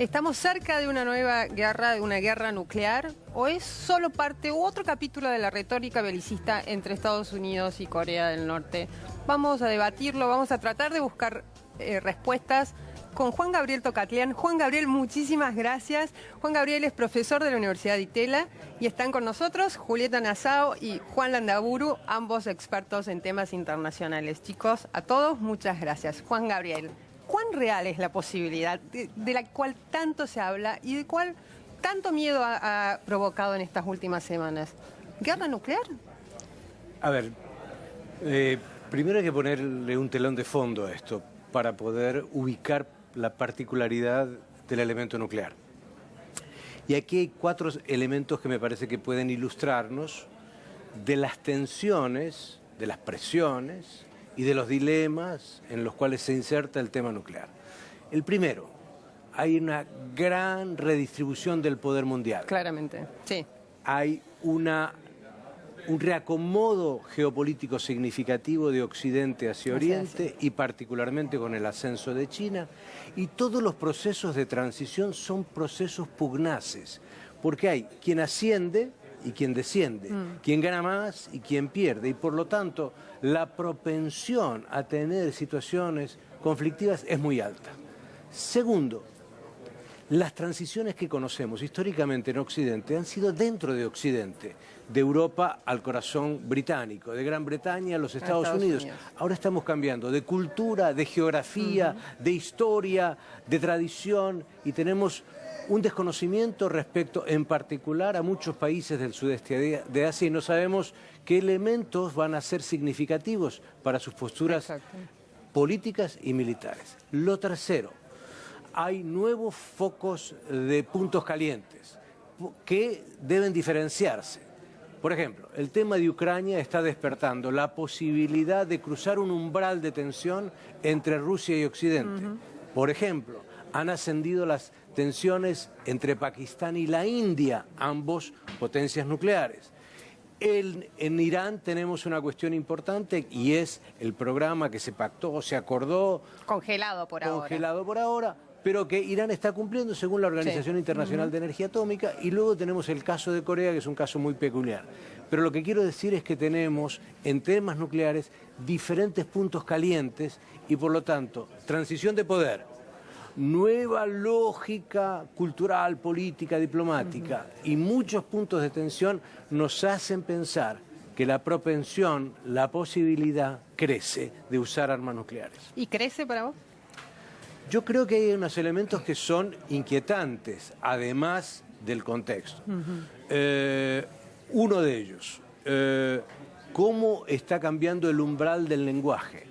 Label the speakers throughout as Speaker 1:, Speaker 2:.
Speaker 1: ¿Estamos cerca de una nueva guerra, de una guerra nuclear? ¿O es solo parte u otro capítulo de la retórica belicista entre Estados Unidos y Corea del Norte? Vamos a debatirlo, vamos a tratar de buscar respuestas con Juan Gabriel Tocatlián. Juan Gabriel, muchísimas gracias. Juan Gabriel es profesor de la Universidad de Itela y están con nosotros Julieta Nassau y Juan Landaburu, ambos expertos en temas internacionales. Chicos, a todos, muchas gracias. Juan Gabriel, ¿cuán real es la posibilidad de la cual tanto se habla y de cuál tanto miedo ha provocado en estas últimas semanas? ¿Guerra nuclear?
Speaker 2: A ver, primero hay que ponerle un telón de fondo a esto para poder ubicar la particularidad del elemento nuclear. Y aquí hay 4 elementos que me parece que pueden ilustrarnos de las tensiones, de las presiones y de los dilemas en los cuales se inserta el tema nuclear. El primero, hay una gran redistribución del poder mundial.
Speaker 1: Claramente, sí.
Speaker 2: Hay un reacomodo geopolítico significativo de Occidente hacia Oriente y particularmente con el ascenso de China. Y todos los procesos de transición son procesos pugnaces, porque hay quien asciende y quien desciende, quien gana más y quien pierde. Y por lo tanto, la propensión a tener situaciones conflictivas es muy alta. Segundo, las transiciones que conocemos históricamente en Occidente han sido dentro de Occidente, de Europa al corazón británico, de Gran Bretaña a los Estados Unidos. Ahora estamos cambiando de cultura, de geografía, de historia, de tradición, y tenemos un desconocimiento respecto en particular a muchos países del sudeste de Asia y no sabemos qué elementos van a ser significativos para sus posturas políticas y militares. Lo tercero, hay nuevos focos de puntos calientes que deben diferenciarse. Por ejemplo, el tema de Ucrania está despertando la posibilidad de cruzar un umbral de tensión entre Rusia y Occidente. Por ejemplo, han ascendido las tensiones entre Pakistán y la India, ambos potencias nucleares. En Irán tenemos una cuestión importante y es el programa que se pactó, se acordó.
Speaker 1: Congelado por
Speaker 2: ahora, pero que Irán está cumpliendo según la Organización Internacional de Energía Atómica, y luego tenemos el caso de Corea, que es un caso muy peculiar. Pero lo que quiero decir es que tenemos en temas nucleares diferentes puntos calientes y por lo tanto transición de poder, nueva lógica cultural, política, diplomática y muchos puntos de tensión nos hacen pensar que la propensión, la posibilidad crece de usar armas nucleares.
Speaker 1: ¿Y crece para vos?
Speaker 2: Yo creo que hay unos elementos que son inquietantes, además del contexto. Uno de ellos, cómo está cambiando el umbral del lenguaje.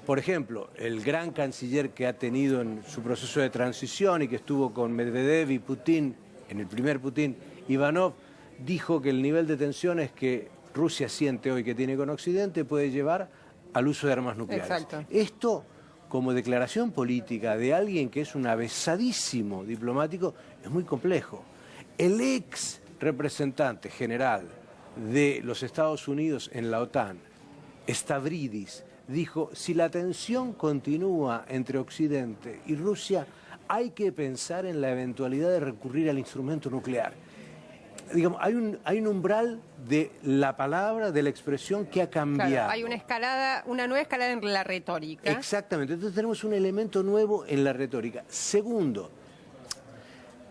Speaker 2: Por ejemplo, el gran canciller que ha tenido en su proceso de transición y que estuvo con Medvedev y Putin, en el primer Putin, Ivanov, dijo que el nivel de tensiones que Rusia siente hoy que tiene con Occidente puede llevar al uso de armas nucleares.
Speaker 1: Exacto.
Speaker 2: Esto, como declaración política de alguien que es un avesadísimo diplomático, es muy complejo. El ex representante general de los Estados Unidos en la OTAN, Stavridis, dijo, si la tensión continúa entre Occidente y Rusia, hay que pensar en la eventualidad de recurrir al instrumento nuclear. Digamos, hay un umbral de la palabra, de la expresión que ha cambiado.
Speaker 1: Claro, hay una nueva escalada en la retórica.
Speaker 2: Exactamente, entonces tenemos un elemento nuevo en la retórica. Segundo,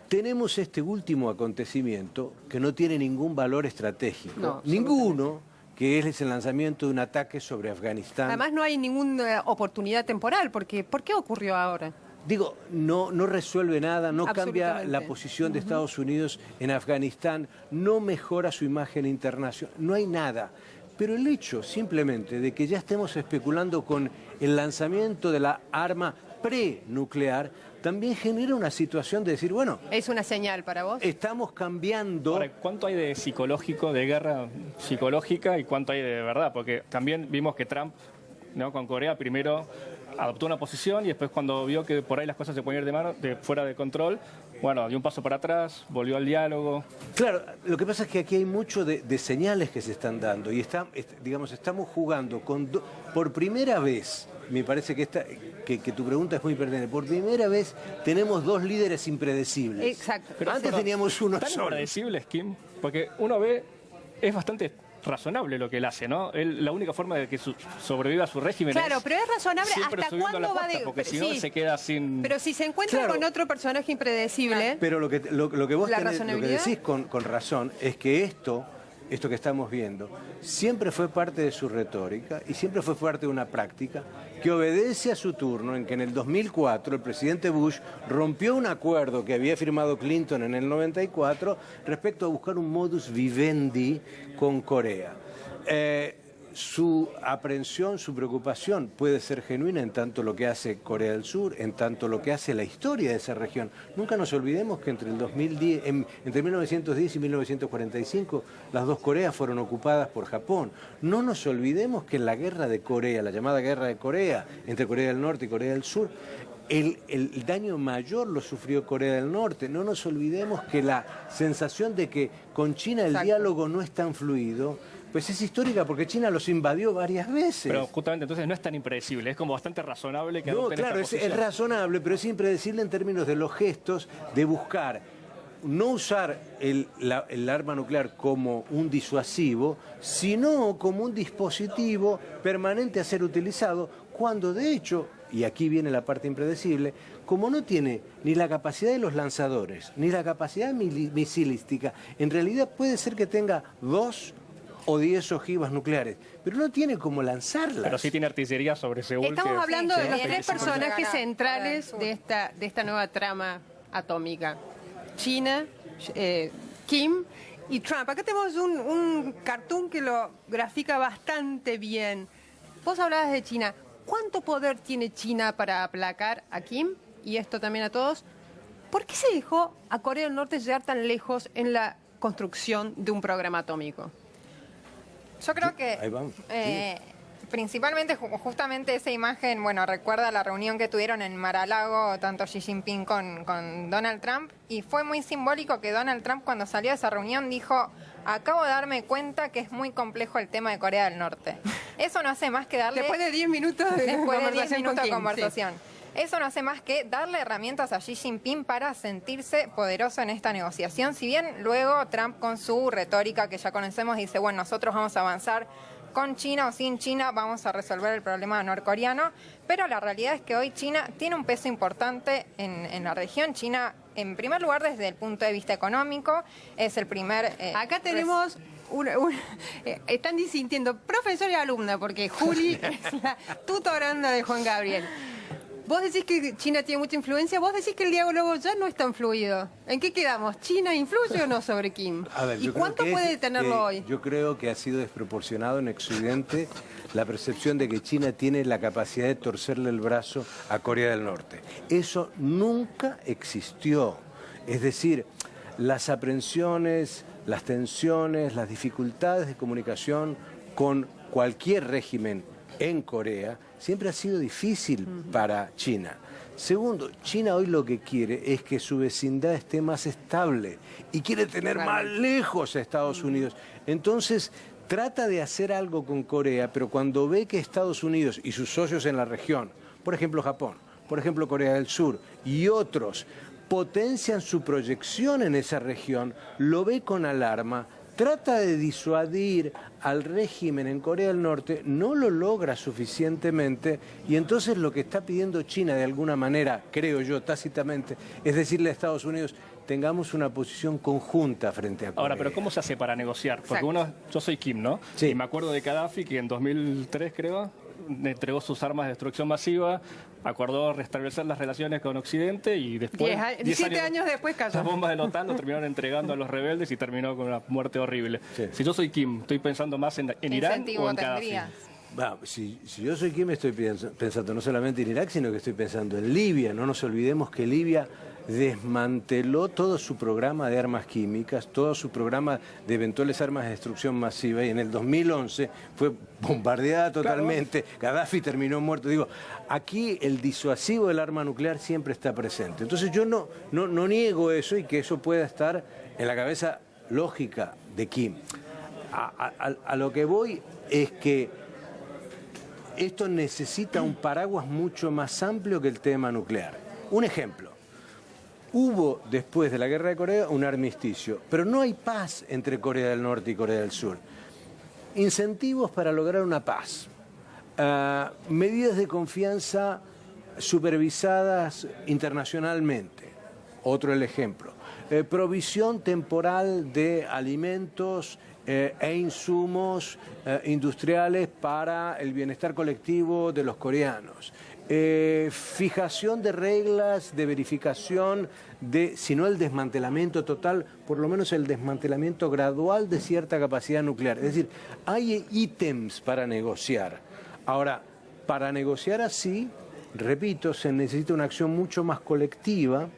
Speaker 2: tenemos este último acontecimiento que no tiene ningún valor estratégico, ninguno, que es el lanzamiento de un ataque sobre Afganistán.
Speaker 1: Además no hay ninguna oportunidad temporal, porque ¿por qué ocurrió ahora?
Speaker 2: Digo, no resuelve nada, no cambia la posición de Estados Unidos en Afganistán, no mejora su imagen internacional, no hay nada. Pero el hecho simplemente de que ya estemos especulando con el lanzamiento de la arma prenuclear también genera una situación de decir, bueno...
Speaker 1: ¿Es una señal para vos?
Speaker 2: Estamos cambiando...
Speaker 3: Ahora, ¿cuánto hay de psicológico, de guerra psicológica y cuánto hay de verdad? Porque también vimos que Trump, ¿no?, con Corea primero adoptó una posición y después cuando vio que por ahí las cosas se ponían fuera de control, bueno, dio un paso para atrás, volvió al diálogo.
Speaker 2: Claro, lo que pasa es que aquí hay mucho de señales que se están dando y estamos jugando por primera vez me parece que, que tu pregunta es muy pertinente. Por primera vez tenemos dos líderes impredecibles.
Speaker 1: Exacto.
Speaker 3: Pero,
Speaker 2: antes teníamos uno
Speaker 3: ¿tan
Speaker 2: solo.
Speaker 3: impredecibles, Kim? Porque uno ve, es bastante razonable lo que él hace, ¿no? La única forma de que sobreviva su régimen
Speaker 1: Claro,
Speaker 3: es
Speaker 1: pero es razonable
Speaker 3: siempre
Speaker 1: hasta
Speaker 3: subiendo
Speaker 1: cuándo
Speaker 3: la
Speaker 1: va
Speaker 3: costa,
Speaker 1: de...
Speaker 3: porque si no
Speaker 1: sí,
Speaker 3: se queda sin...
Speaker 1: pero si se encuentra
Speaker 2: Claro.
Speaker 1: con otro personaje impredecible...
Speaker 2: Pero lo que vos
Speaker 1: ¿La
Speaker 2: tenés, lo que
Speaker 1: razonabilidad?
Speaker 2: decís con razón es que esto que estamos viendo, siempre fue parte de su retórica y siempre fue parte de una práctica que obedece a su turno en que en el 2004 el presidente Bush rompió un acuerdo que había firmado Clinton en el 94 respecto a buscar un modus vivendi con Corea. Su aprehensión, su preocupación puede ser genuina en tanto lo que hace Corea del Sur, en tanto lo que hace la historia de esa región. Nunca nos olvidemos que entre 1910 y 1945 las dos Coreas fueron ocupadas por Japón. No nos olvidemos que en la guerra de Corea, la llamada guerra de Corea, entre Corea del Norte y Corea del Sur, el daño mayor lo sufrió Corea del Norte. No nos olvidemos que la sensación de que con China el diálogo no es tan fluido, pues es histórica porque China los invadió varias veces.
Speaker 3: Pero justamente entonces no es tan impredecible, es como bastante razonable que
Speaker 2: No,
Speaker 3: adopten
Speaker 2: claro,
Speaker 3: esta
Speaker 2: es
Speaker 3: posición.
Speaker 2: razonable, pero es impredecible en términos de los gestos de buscar no usar el arma nuclear como un disuasivo, sino como un dispositivo permanente a ser utilizado, cuando de hecho, y aquí viene la parte impredecible, como no tiene ni la capacidad de los lanzadores, ni la capacidad misilística, en realidad puede ser que tenga 2 o 10 ojivas nucleares, pero no tiene cómo lanzarlas.
Speaker 3: Pero sí tiene artillería sobre Seúl.
Speaker 1: Estamos hablando de los
Speaker 3: Sí,
Speaker 1: tres
Speaker 3: sí,
Speaker 1: personajes
Speaker 4: sí.
Speaker 1: centrales de esta nueva trama atómica. China, Kim y Trump. Acá tenemos un cartoon que lo grafica bastante bien. Vos hablabas de China. ¿Cuánto poder tiene China para aplacar a Kim? Y esto también a todos. ¿Por qué se dejó a Corea del Norte llegar tan lejos en la construcción de un programa atómico?
Speaker 4: Yo creo
Speaker 2: Ahí vamos.
Speaker 4: que principalmente justamente esa imagen, bueno, recuerda la reunión que tuvieron en Mar-a-Lago, tanto Xi Jinping con Donald Trump, y fue muy simbólico que Donald Trump cuando salió de esa reunión dijo: acabo de darme cuenta que es muy complejo el tema de Corea del Norte. Eso no hace más que darle...
Speaker 1: Después de 10 minutos de
Speaker 4: Después de 10
Speaker 1: conversación
Speaker 4: minutos
Speaker 1: con
Speaker 4: de
Speaker 1: Kim,
Speaker 4: conversación. Eso no hace más que darle herramientas a Xi Jinping para sentirse poderoso en esta negociación. Si bien luego Trump con su retórica que ya conocemos dice, bueno, nosotros vamos a avanzar con China o sin China, vamos a resolver el problema norcoreano, pero la realidad es que hoy China tiene un peso importante en la región. China, en primer lugar, desde el punto de vista económico, es el primer...
Speaker 1: Acá tenemos... están disintiendo profesor y alumna, porque Juli es la tutoranda de Juan Gabriel. Vos decís que China tiene mucha influencia, vos decís que el diálogo ya no es tan fluido. ¿En qué quedamos? ¿China influye o no sobre Kim?
Speaker 2: A ver,
Speaker 1: ¿Y
Speaker 2: yo creo
Speaker 1: cuánto
Speaker 2: que
Speaker 1: puede tenerlo hoy?
Speaker 2: Yo creo que ha sido desproporcionado en Occidente la percepción de que China tiene la capacidad de torcerle el brazo a Corea del Norte. Eso nunca existió. Es decir, las aprensiones, las tensiones, las dificultades de comunicación con cualquier régimen en Corea siempre ha sido difícil para China. Segundo, China hoy lo que quiere es que su vecindad esté más estable y quiere tener más lejos a Estados Unidos. Entonces, trata de hacer algo con Corea, pero cuando ve que Estados Unidos y sus socios en la región, por ejemplo Japón, por ejemplo Corea del Sur y otros, potencian su proyección en esa región, lo ve con alarma, trata de disuadir al régimen en Corea del Norte, no lo logra suficientemente y entonces lo que está pidiendo China de alguna manera, creo yo tácitamente, es decirle a Estados Unidos, tengamos una posición conjunta frente a Corea.
Speaker 3: Ahora, pero ¿cómo se hace para negociar? Porque yo soy Kim, ¿no?
Speaker 2: Sí.
Speaker 3: Y me acuerdo de Gaddafi, que en 2003, creo, entregó sus armas de destrucción masiva, acordó restablecer las relaciones con Occidente y después...
Speaker 1: 7 años después cayó.
Speaker 3: Las bombas de la OTAN lo terminaron entregando a los rebeldes y terminó con una muerte horrible.
Speaker 2: Sí.
Speaker 3: Si yo soy Kim, ¿estoy pensando más en Irán
Speaker 4: incentivo
Speaker 3: o en Gaddafi?
Speaker 4: tendrías.
Speaker 2: Si yo soy Kim, estoy pensando no solamente en Irak, sino que estoy pensando en Libia. No nos olvidemos que Libia desmanteló todo su programa de armas químicas, todo su programa de eventuales armas de destrucción masiva y en el 2011 fue bombardeada totalmente, Gaddafi terminó muerto. Digo, aquí el disuasivo del arma nuclear siempre está presente. Entonces yo no niego eso y que eso pueda estar en la cabeza lógica de Kim. A lo que voy es que esto necesita un paraguas mucho más amplio que el tema nuclear. Un ejemplo. Hubo, después de la guerra de Corea, un armisticio, pero no hay paz entre Corea del Norte y Corea del Sur. Incentivos para lograr una paz. Medidas de confianza supervisadas internacionalmente. Otro el ejemplo. Provisión temporal de alimentos e insumos industriales para el bienestar colectivo de los coreanos. Fijación de reglas de verificación de, si no el desmantelamiento total, por lo menos el desmantelamiento gradual de cierta capacidad nuclear. Es decir, hay ítems para negociar. Ahora, para negociar así, repito, se necesita una acción mucho más colectiva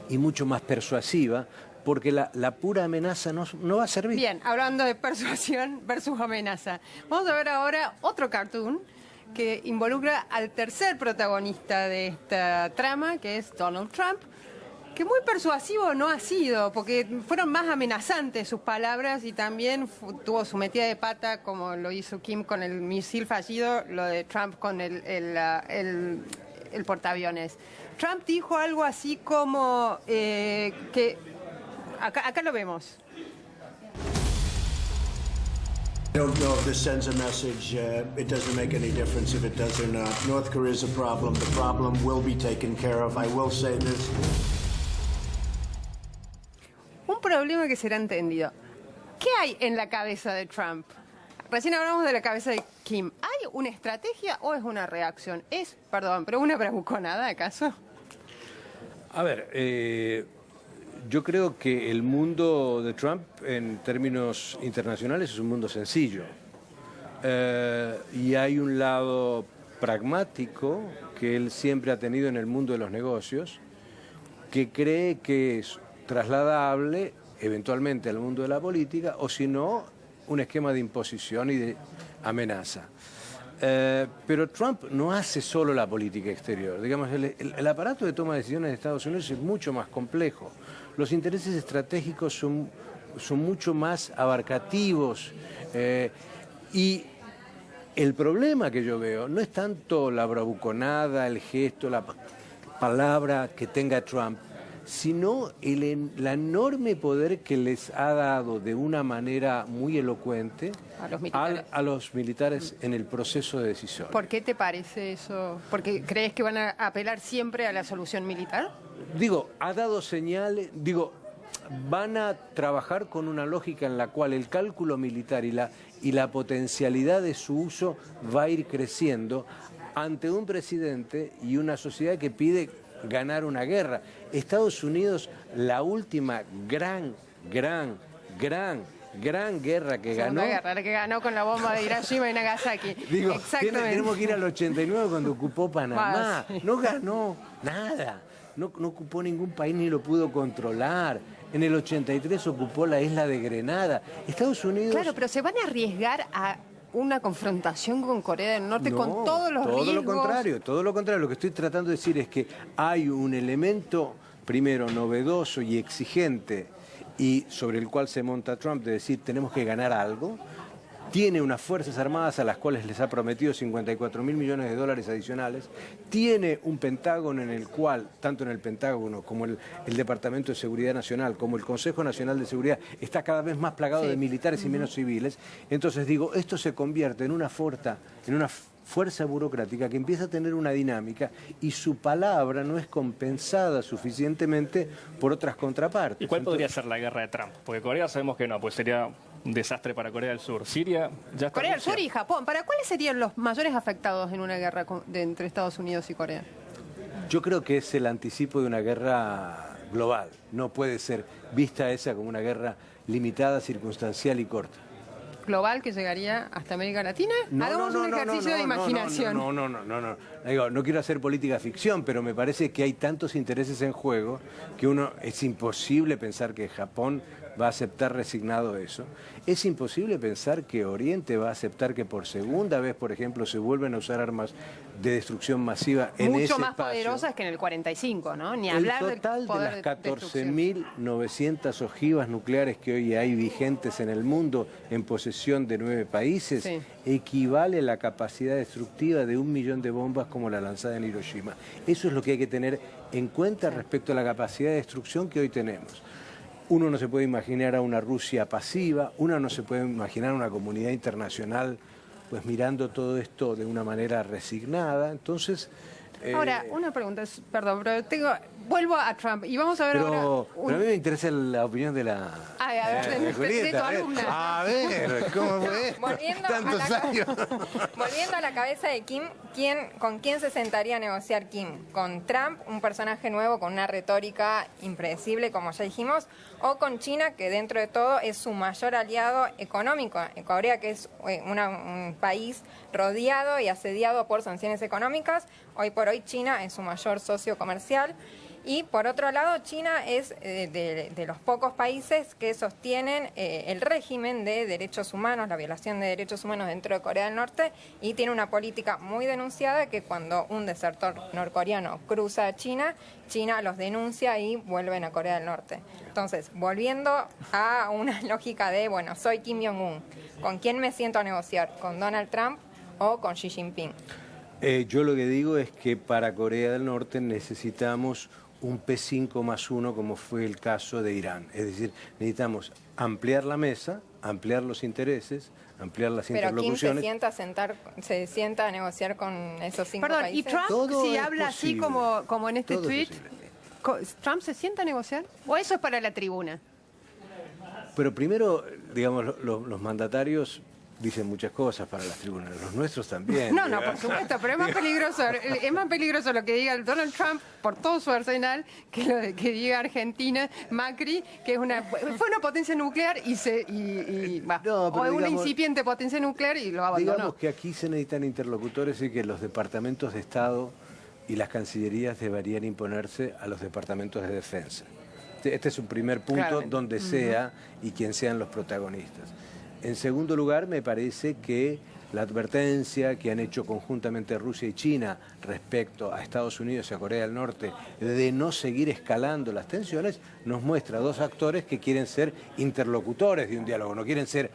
Speaker 2: y mucho más persuasiva, porque la pura amenaza no va a servir.
Speaker 1: Bien, hablando de persuasión versus amenaza. Vamos a ver ahora otro cartoon que involucra al tercer protagonista de esta trama, que es Donald Trump, que muy persuasivo no ha sido, porque fueron más amenazantes sus palabras y también tuvo su metida de pata, como lo hizo Kim con el misil fallido, lo de Trump con el portaaviones. Trump dijo algo así como que... Acá lo vemos.
Speaker 5: I don't know if this sends a message. It doesn't make any difference if it does or not. North Korea is a problem. The problem will be taken care of. I will say this.
Speaker 1: Un problema que será entendido. ¿Qué hay en la cabeza de Trump? Recién hablamos de la cabeza de Kim. ¿Hay una estrategia o es una reacción? Perdón, pero una bravuconada, ¿acaso?
Speaker 2: A ver, yo creo que el mundo de Trump, en términos internacionales, es un mundo sencillo. Y hay un lado pragmático que él siempre ha tenido en el mundo de los negocios, que cree que es trasladable eventualmente al mundo de la política, o si no, un esquema de imposición y de amenaza. Pero Trump no hace solo la política exterior. Digamos, el aparato de toma de decisiones de Estados Unidos es mucho más complejo. Los intereses estratégicos son mucho más abarcativos. Y el problema que yo veo no es tanto la bravuconada, el gesto, la palabra que tenga Trump, sino el enorme poder que les ha dado de una manera muy elocuente a los militares en el proceso de decisión.
Speaker 1: ¿Por qué te parece eso? ¿Porque crees que van a apelar siempre a la solución militar?
Speaker 2: Digo, ha dado señales, van a trabajar con una lógica en la cual el cálculo militar y la potencialidad de su uso va a ir creciendo ante un presidente y una sociedad que pide ganar una guerra. Estados Unidos, la última gran guerra que ganó...
Speaker 1: Segunda guerra que ganó con la bomba de Hiroshima y Nagasaki. Exactamente.
Speaker 2: Tenemos que ir al 89 cuando ocupó Panamá.
Speaker 1: Sí.
Speaker 2: No ganó nada. No ocupó ningún país ni lo pudo controlar. En el 83 ocupó la isla de Grenada. Estados Unidos...
Speaker 1: Claro, pero se van a arriesgar a una confrontación con Corea del Norte
Speaker 2: No,
Speaker 1: con todos los riesgos.
Speaker 2: Todo lo contrario. Lo que estoy tratando de decir es que hay un elemento, primero, novedoso y exigente, y sobre el cual se monta Trump, de decir, tenemos que ganar algo. Tiene unas Fuerzas Armadas a las cuales les ha prometido 54.000 millones de dólares adicionales. Tiene un Pentágono en el cual, tanto en el Pentágono como el Departamento de Seguridad Nacional, como el Consejo Nacional de Seguridad, está cada vez más plagado de militares y menos civiles. Entonces digo, esto se convierte en una fuerza burocrática que empieza a tener una dinámica y su palabra no es compensada suficientemente por otras contrapartes.
Speaker 3: ¿Y cuál podría ser la guerra de Trump? Porque Corea sabemos que no, pues sería un desastre para Corea del Sur. Siria ya está.
Speaker 1: Corea del Sur y Japón. ¿Para cuáles serían los mayores afectados en una guerra entre Estados Unidos y Corea?
Speaker 2: Yo creo que es el anticipo de una guerra global. No puede ser vista esa como una guerra limitada, circunstancial y corta.
Speaker 1: ¿Global que llegaría hasta América Latina? Hagamos un ejercicio de imaginación.
Speaker 2: No. Digo, no quiero hacer política ficción, pero me parece que hay tantos intereses en juego que es imposible pensar que Japón va a aceptar resignado eso. Es imposible pensar que Oriente va a aceptar que por segunda vez, por ejemplo, se vuelven a usar armas de destrucción masiva en ese
Speaker 1: Mucho más
Speaker 2: espacio.
Speaker 1: poderosas que en el 45, ¿no? Ni
Speaker 2: El
Speaker 1: hablar
Speaker 2: total
Speaker 1: del
Speaker 2: de
Speaker 1: poder
Speaker 2: las
Speaker 1: de destrucción.
Speaker 2: 14.900 ojivas nucleares que hoy hay vigentes en el mundo en posesión de 9 países
Speaker 1: Sí.
Speaker 2: equivale a la capacidad destructiva de 1 millón de bombas como la lanzada en Hiroshima. Eso es lo que hay que tener en cuenta respecto a la capacidad de destrucción que hoy tenemos. Uno no se puede imaginar a una Rusia pasiva, uno no se puede imaginar una comunidad internacional pues mirando todo esto de una manera resignada. Entonces,
Speaker 1: Ahora, una pregunta, perdón, pero vuelvo a Trump y vamos a ver ahora...
Speaker 2: pero a mí me interesa la opinión de la
Speaker 1: Ay, a ver, de
Speaker 2: Julieta,
Speaker 1: tu alumna.
Speaker 2: A ver, ¿cómo fue? Tantos años.
Speaker 4: Volviendo a la cabeza de Kim, ¿con quién se sentaría a negociar Kim? ¿Con Trump, un personaje nuevo con una retórica impredecible, como ya dijimos, o con China, que dentro de todo es su mayor aliado económico? Corea, que es un país rodeado y asediado por sanciones económicas, hoy por hoy China es su mayor socio comercial. Y por otro lado, China es de los pocos países que sostienen el régimen de derechos humanos, la violación de derechos humanos dentro de Corea del Norte, y tiene una política muy denunciada que cuando un desertor norcoreano cruza a China, China los denuncia y vuelven a Corea del Norte. Entonces, volviendo a una lógica de, bueno, soy Kim Jong-un, ¿con quién me siento a negociar? ¿Con Donald Trump o con Xi Jinping?
Speaker 2: Yo lo que digo es que para Corea del Norte necesitamos un P5+1 como fue el caso de Irán. Es decir, necesitamos ampliar la mesa, ampliar los intereses, ampliar las interlocuciones.
Speaker 4: Pero Kim se sienta a negociar con esos 5
Speaker 1: Perdón,
Speaker 4: países.
Speaker 1: ¿y Trump,
Speaker 2: Todo
Speaker 1: si
Speaker 2: es
Speaker 1: habla así
Speaker 2: posible.
Speaker 1: como en este
Speaker 2: Todo es
Speaker 1: tweet,
Speaker 2: posible.
Speaker 1: Trump se sienta a negociar? ¿O eso es para la tribuna?
Speaker 2: Pero primero, digamos, los mandatarios dicen muchas cosas para las tribunas, los nuestros también.
Speaker 1: No, por supuesto, pero es más peligroso lo que diga el Donald Trump por todo su arsenal que lo que diga Argentina, Macri, que fue una potencia nuclear
Speaker 2: No, pero
Speaker 1: o es una
Speaker 2: digamos-
Speaker 1: incipiente potencia nuclear y lo abandonó.
Speaker 2: Digamos que aquí se necesitan interlocutores y que los departamentos de Estado y las cancillerías deberían imponerse a los departamentos de defensa. Este es un primer punto,
Speaker 1: Claramente.
Speaker 2: donde sea y quien sean los protagonistas. En segundo lugar, me parece que la advertencia que han hecho conjuntamente Rusia y China respecto a Estados Unidos y a Corea del Norte de no seguir escalando las tensiones nos muestra 2 actores que quieren ser interlocutores de un diálogo, no quieren ser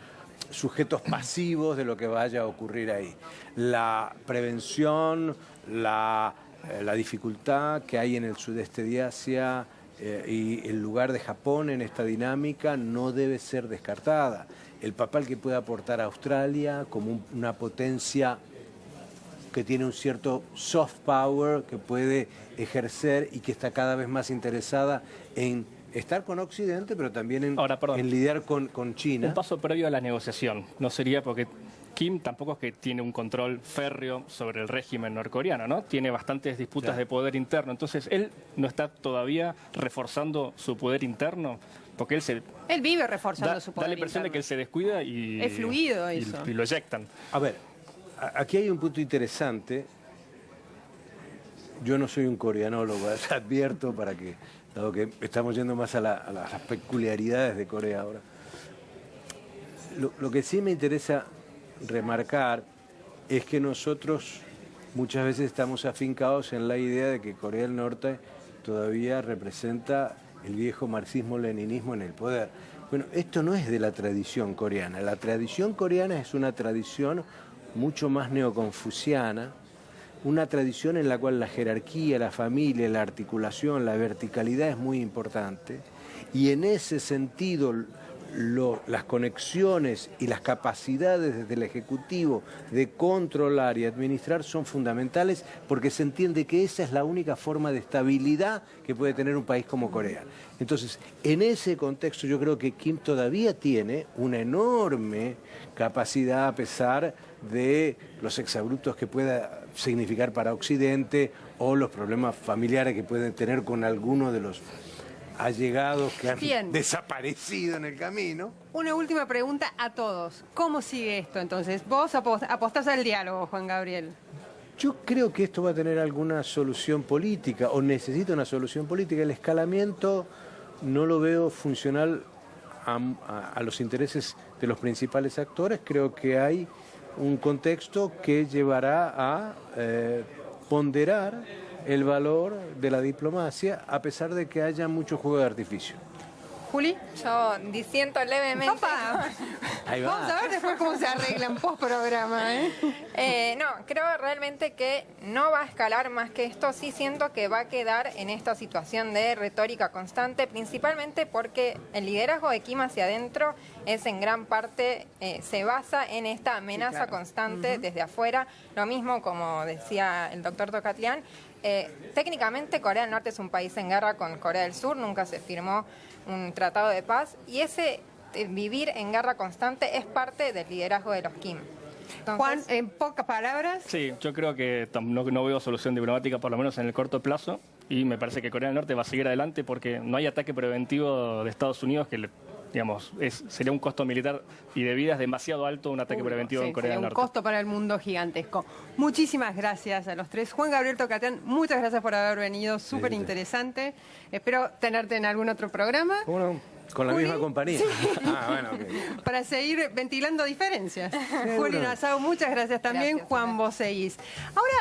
Speaker 2: sujetos pasivos de lo que vaya a ocurrir ahí. La prevención, la dificultad que hay en el sudeste de Asia y el lugar de Japón en esta dinámica no debe ser descartada. El papel que puede aportar Australia como una potencia que tiene un cierto soft power que puede ejercer y que está cada vez más interesada en estar con Occidente, pero también en lidiar con China.
Speaker 3: Un paso previo a la negociación. No sería porque Kim tampoco es que tiene un control férreo sobre el régimen norcoreano, ¿no? Tiene bastantes disputas de poder interno. Entonces, él no está todavía reforzando su poder interno, porque
Speaker 1: Él vive reforzando su poder
Speaker 3: da la impresión de
Speaker 1: interno.
Speaker 3: que él se descuida y...
Speaker 1: Es fluido
Speaker 3: y-
Speaker 1: eso.
Speaker 3: Y lo eyectan.
Speaker 2: A ver, aquí hay un punto interesante. Yo no soy un coreanólogo, advierto para que, dado que estamos yendo más a las peculiaridades de Corea ahora. Lo que sí me interesa remarcar es que nosotros muchas veces estamos afincados en la idea de que Corea del Norte todavía representa el viejo marxismo-leninismo en el poder. Bueno, esto no es de la tradición coreana. La tradición coreana es una tradición mucho más neoconfuciana, una tradición en la cual la jerarquía, la familia, la articulación, la verticalidad es muy importante, y en ese sentido las conexiones y las capacidades desde el Ejecutivo de controlar y administrar son fundamentales, porque se entiende que esa es la única forma de estabilidad que puede tener un país como Corea. Entonces, en ese contexto yo creo que Kim todavía tiene una enorme capacidad, a pesar de los exabruptos que pueda significar para Occidente o los problemas familiares que pueden tener con alguno de los allegados que han
Speaker 1: Bien.
Speaker 2: desaparecido en el camino.
Speaker 1: Una última pregunta a todos. ¿Cómo sigue esto entonces? Vos apostás al diálogo, Juan Gabriel.
Speaker 2: Yo creo que esto va a tener alguna solución política, o necesita una solución política. El escalamiento no lo veo funcional a los intereses de los principales actores. Creo que hay un contexto que llevará a ponderar el valor de la diplomacia a pesar de que haya mucho juego de artificio.
Speaker 1: Juli.
Speaker 4: Yo disiento levemente.
Speaker 1: Papá.
Speaker 2: Ahí va.
Speaker 1: Vamos a ver después cómo se arregla en post-programa.
Speaker 4: No, creo realmente que no va a escalar más que esto. Sí siento que va a quedar en esta situación de retórica constante, principalmente porque el liderazgo de Kim hacia adentro es en gran parte, se basa en esta amenaza constante desde afuera. Lo mismo, como decía el doctor Tocatlián, técnicamente Corea del Norte es un país en guerra con Corea del Sur, nunca se firmó un tratado de paz, y ese vivir en guerra constante es parte del liderazgo de los Kim. Entonces,
Speaker 1: Juan, en pocas palabras.
Speaker 3: Sí, yo creo que no veo solución diplomática, por lo menos en el corto plazo, y me parece que Corea del Norte va a seguir adelante porque no hay ataque preventivo de Estados Unidos que digamos, sería un costo militar y de vidas demasiado alto un ataque preventivo en Corea del
Speaker 1: un
Speaker 3: Norte.
Speaker 1: costo para el mundo gigantesco. Muchísimas gracias a los tres. Juan Gabriel Tocatlián, muchas gracias por haber venido, súper interesante. Espero tenerte en algún otro programa.
Speaker 2: ¿Cómo no? Con la
Speaker 1: Juli.
Speaker 2: misma compañía.
Speaker 1: Sí.
Speaker 2: Bueno, ok.
Speaker 1: Para seguir ventilando diferencias. Juli Nassau, muchas gracias también.
Speaker 4: Gracias,
Speaker 1: Juan Boseguís. Ahora